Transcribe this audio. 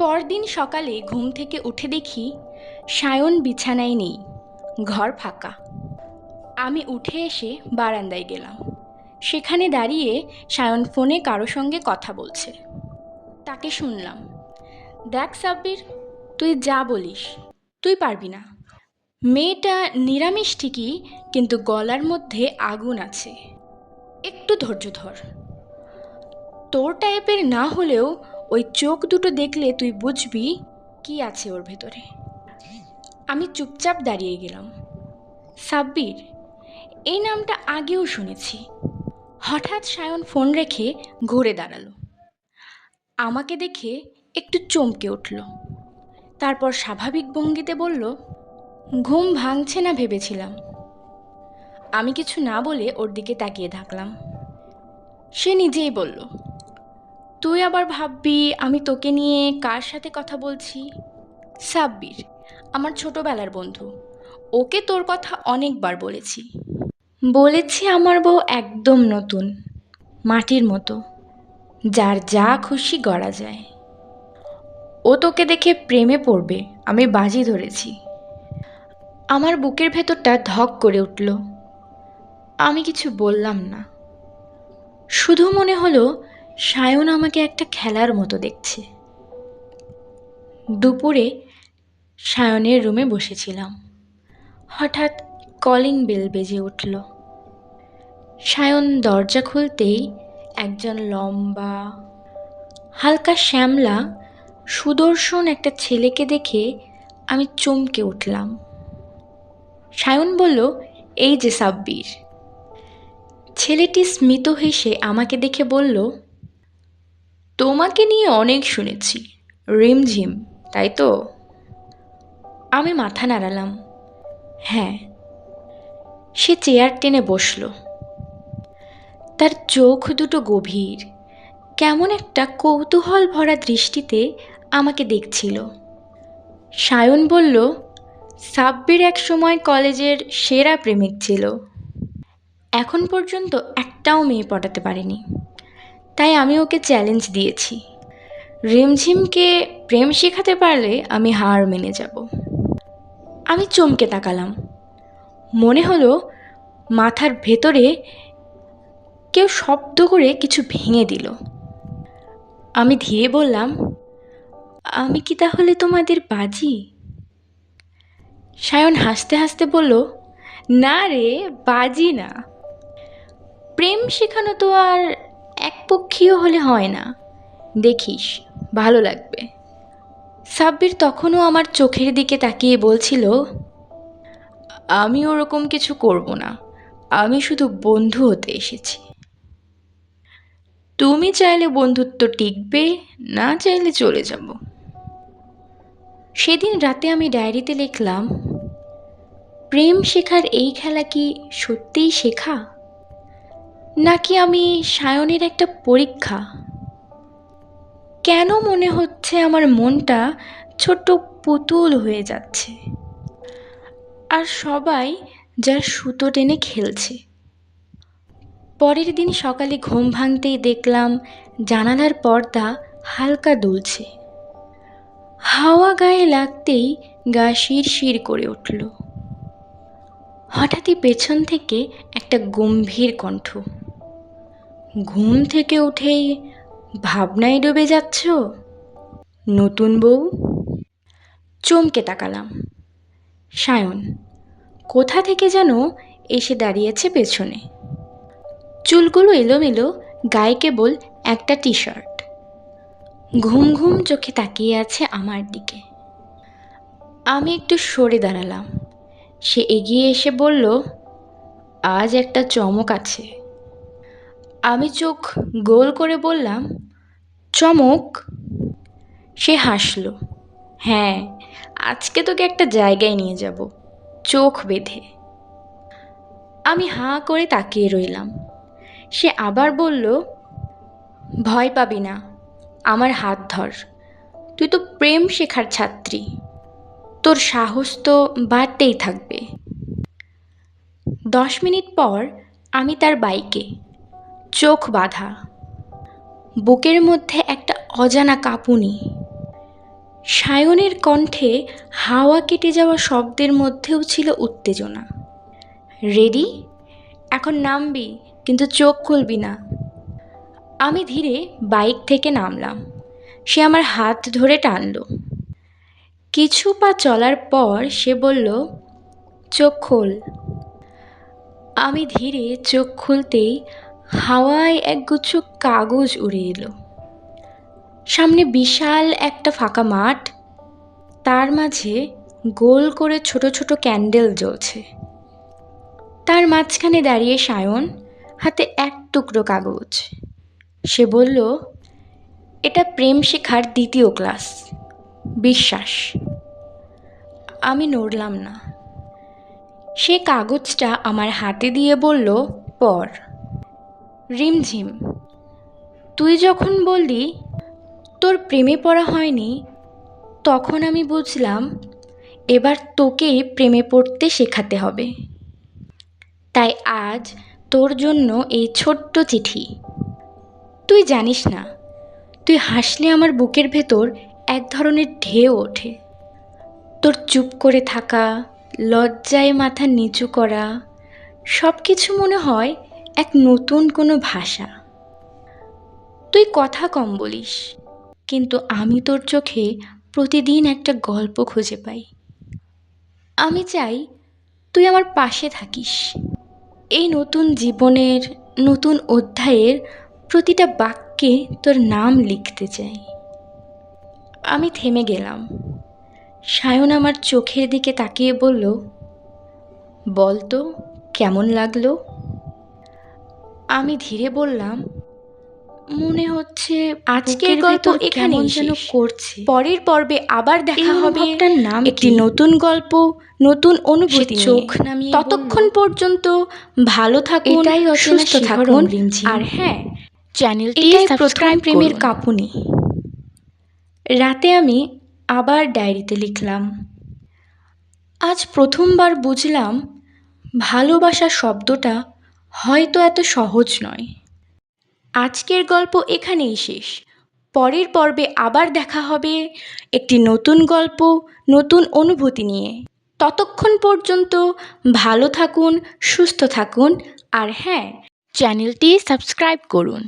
পরদিন সকালে ঘুম থেকে উঠে দেখি সায়ন বিছানায় নেই, ঘর ফাঁকা। আমি উঠে এসে বারান্দায় গেলাম। সেখানে দাঁড়িয়ে সায়ন ফোনে কারো সঙ্গে কথা বলছে। তাকে শুনলাম, দেখ সাব্বির, তুই যা বলিস, তুই পারবি না। মেয়েটা নিরামিষ ঠিকই, কিন্তু গলার মধ্যে আগুন আছে। একটু ধৈর্য ধর। তোর টাইপের না হলেও ওই চোখ দুটো দেখলে তুই বুঝবি কি আছে ওর ভেতরে। আমি চুপচাপ দাঁড়িয়ে গেলাম। সাব্বির, এই নামটা আগেও শুনেছি। হঠাৎ সায়ন ফোন রেখে ঘুরে দাঁড়ালো। আমাকে দেখে একটু চমকে উঠল। তারপর স্বাভাবিক ভঙ্গিতে বলল, ঘুম ভাঙছে না ভেবেছিলাম। আমি কিছু না বলে ওর দিকে তাকিয়ে থাকলাম। সে নিজেই বলল, তুই আবার ভাববি আমি তোকে নিয়ে কার সাথে কথা বলছি। সাব্বির আমার ছোটবেলার বন্ধু, ওকে তোর কথা অনেকবার বলেছি আমার বউ একদম নতুন, মাটির মতো, যার যা খুশি গড়া যায়। ও তোকে দেখে প্রেমে পড়বে আমি বাজি ধরেছি। আমার বুকের ভেতরটা ধক করে উঠল। আমি কিছু বললাম না, শুধু মনে হলো সায়ন আমাকে একটা খেলার মতো দেখছে। দুপুরে সায়নের রুমে বসেছিলাম। হঠাৎ কলিং বেল বেজে উঠল। সায়ন দরজা খুলতেই একজন লম্বা, হালকা শ্যামলা, সুদর্শন একটা ছেলেকে দেখে আমি চমকে উঠলাম। সায়ন বলল, এই যে সাব্বির। ছেলেটি স্মিত হেসে আমাকে দেখে বলল, তোমাকে নিয়ে অনেক শুনেছি, রিমঝিম, তাই তো? আমি মাথা নাড়ালাম, হ্যাঁ। সে চেয়ার টেনে বসল। তার চোখ দুটো গভীর, কেমন একটা কৌতূহল ভরা দৃষ্টিতে আমাকে দেখছিল। সায়ন বলল, সাব্বির এক সময় কলেজের সেরা প্রেমিক ছিল। এখন পর্যন্ত একটাও মেয়ে পটাতে পারেনি। তাই আমি ওকে চ্যালেঞ্জ দিয়েছি, রিমঝিমকে প্রেম শেখাতে পারলে আমি হার মেনে যাব। আমি চমকে তাকালাম। মনে হলো মাথার ভেতরে কেউ শব্দ করে কিছু ভেঙে দিল। আমি ধীরে বললাম, আমি কি তাহলে তোমাদের বাজি? সায়ন হাসতে হাসতে বলল, না রে, বাজি না। প্রেম শেখানো তো আর একপক্ষীয় হলে হয় না, দেখিস ভালো লাগবে। সাব্বির তখনও আমার চোখের দিকে তাকিয়ে বলছিল, আমি ওরকম কিছু করব না, আমি শুধু বন্ধু হতে এসেছি। তুমি চাইলে বন্ধুত্ব টিকবে, না চাইলে চলে যাব। সেদিন রাতে আমি ডায়েরিতে লিখলাম, প্রেম শেখার এই খেলা কি সত্যিই শেখা, নাকি আমি সায়নের একটা পরীক্ষা? কেন মনে হচ্ছে আমার মনটা ছোট্ট পুতুল হয়ে যাচ্ছে, আর সবাই যার সুতো টেনে খেলছে। পরের দিন সকালে ঘুম ভাঙতেই দেখলাম জানালার পর্দা হালকা দুলছে। হাওয়া গায়ে লাগতেই গা শিরশির করে উঠল। হঠাৎই পেছন থেকে একটা গম্ভীর কণ্ঠ, ঘুম থেকে উঠেই ভাবনায় ডুবে যাচ্ছ, নতুন বউ? চমকে তাকালাম। সায়ন কোথা থেকে যেন এসে দাঁড়িয়েছে পেছনে। চুলগুলো এলোমেলো, গায়ে কেবল একটা টি শার্ট। ঘুম ঘুম চোখে তাকিয়ে আছে আমার দিকে। আমি একটু সরে দাঁড়ালাম। সে এগিয়ে এসে বলল, আজ একটা চমক আছে। আমি চোখ গোল করে বললাম, চমক? সে হাসল, হ্যাঁ, আজকে তোকে একটা জায়গায় নিয়ে যাব, চোখ বেঁধে। আমি হাঁ করে তাকিয়ে রইলাম। সে আবার বলল, ভয় পাবি না, আমার হাত ধর। তুই তো প্রেম শেখার ছাত্রী, তোর সাহস তো বাড়তেই থাকবে। 10 মিনিট পর আমি তার বাইকে, চোখ বাঁধা, বুকের মধ্যে একটা অজানা কাঁপুনি। সায়নের কণ্ঠে হাওয়া কেটে যাওয়া শব্দের মধ্যেও ছিল উত্তেজনা। রেডি? এখন নামবি, কিন্তু চোখ খুলবি না। আমি ধীরে বাইক থেকে নামলাম। সে আমার হাত ধরে টানল। কিছু পা চলার পর সে বলল, চোখ খোল। আমি ধীরে চোখ খুলতেই হাওয়ায় একগুচ্ছ কাগজ উড়ে এলো। সামনে বিশাল একটা ফাঁকা মাঠ, তার মাঝে গোল করে ছোট ছোট ক্যান্ডেল জ্বলছে। তার মাঝখানে দাঁড়িয়ে সায়ন, হাতে এক টুকরো কাগজ। সে বলল, এটা প্রেম শেখার 2য় ক্লাস, বিশ্বাস। আমি নড়লাম না। সে কাগজটা আমার হাতে দিয়ে বলল, পড়। রিমঝিম। তুই যখন বললি তোর প্রেমে পড়া হয়নি, তখন আমি বুঝলাম এবার তোকেই প্রেমে পড়তে শেখাতে হবে। তাই আজ তোর জন্য এই ছোট্ট চিঠি। তুই জানিস না, তুই হাসলে আমার বুকের ভেতর এক ধরনের ঢেউ ওঠে। তোর চুপ করে থাকা, লজ্জায় মাথা নিচু করা, সব কিছু মনে হয় এক নতুন কোনো ভাষা। তুই কথা কম বলিস, কিন্তু আমি তোর চোখে প্রতিদিন একটা গল্প খুঁজে পাই। আমি চাই তুই আমার পাশে থাকিস। এই নতুন জীবনের নতুন অধ্যায়ের প্রতিটা বাক্যে তোর নাম লিখতে চাই। আমি থেমে গেলাম। সায়ন আমার চোখের দিকে তাকিয়ে বলল, বল তো কেমন লাগলো? আমি ধীরে বললাম, মনে হচ্ছে আজকের গল্প এখানেই যেন করছে। পরের পর্বে আবার দেখা হবে নাম একটি নতুন গল্প, নতুন অনুভূতি। চোখ নামিয়ে ততক্ষণ পর্যন্ত ভালো থাকুন, সুস্থ থাকুন, আর হ্যাঁ, চ্যানেলটি সাবস্ক্রাইব। প্রেমের কাঁপুনি। রাতে আমি আবার ডায়েরিতে লিখলাম, আজ প্রথমবার বুঝলাম ভালোবাসা শব্দটা হয়তো এত সহজ নয়। আজকের গল্প এখানেই শেষ। পরের পর্বে আবার দেখা হবে একটি নতুন গল্প, নতুন অনুভূতি নিয়ে। ততক্ষণ পর্যন্ত ভালো থাকুন, সুস্থ থাকুন, আর হ্যাঁ, চ্যানেলটি সাবস্ক্রাইব করুন।